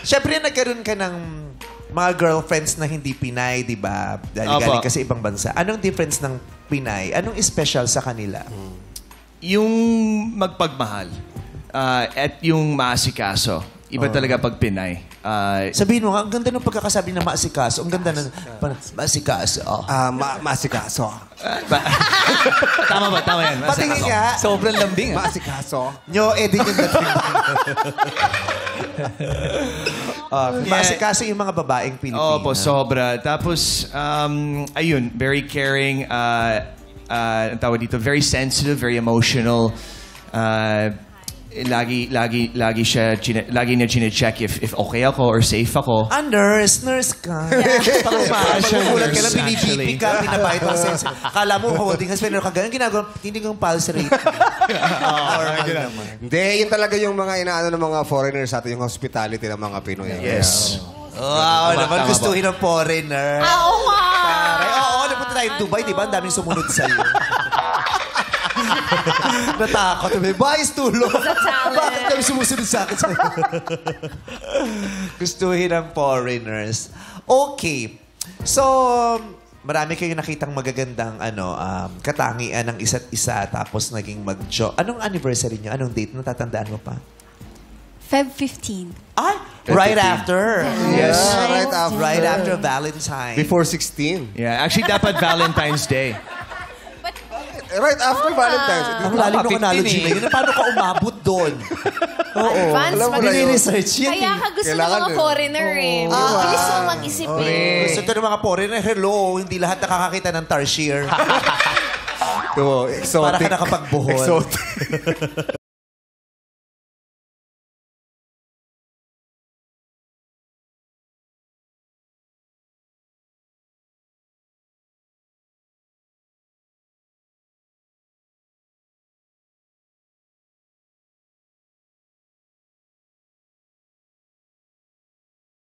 Siyempre nagkaroon ka ng mga girlfriends na hindi Pinay, di ba? Dahil galing ka sa ibang bansa. Anong difference ng Pinay? Anong special sa kanila? Yung magpagmahal at yung maasikaso. Iba talaga pag Pinay. Sabihin mo, ang ganda ng pagkakasabi ng maasikaso. Ang ganda ng maasikaso. Maasikaso. Tama ba? Tama yan. Patingin nga. Sobrang lambing. Maasikaso. Nyo, din yung dating. Maasikaso yung mga babaeng Pilipina. Opo, sobra. Tapos, ayun, very caring. Ang tawag dito, very sensitive, very emotional. Lagi niya chine-check if okay ako or safe ako. Nurse ka. Pag-ulat ka lang, binibipi ka, binabayad mo sense. Kala mo, holding hands, pero kagano'n ginagawa, hindi kong pulse rate. Hindi, yun talaga yung mga inaano ng mga foreigners sa atin, yung hospitality ng mga Pinoy. Yes. Wow, naman gustuhin ng foreigner. Oo nga! Oo, napunta tayo sa Dubai, di ba? Ang daming sumunod sa'yo. Natakot. Bayis tulong. Bakit kami sumusunod sa akin sa'yo? Gustuhin ng foreigners. Okay. So, marami kayong nakitang magagandang katangian ng isa't isa tapos naging mag-joke. Anong anniversary niyo? Anong date? Natatandaan mo pa? Feb 15. Ay! Right after. Yes. Right after Valentine's. Before 16. Yeah, actually, dapat Valentine's Day. Right after Valentine's. Ang lalim ng analogy na yun. Paano ka umabot doon? Oo. Advance. Yan Kaya ka gusto ng mga foreigner eh. Bilis mo mag-isip eh. Gusto ito ng mga foreigner. Hello, hindi lahat nakakakita ng tarsier. Exotic. Para ka nakapagbuhol. Exotic.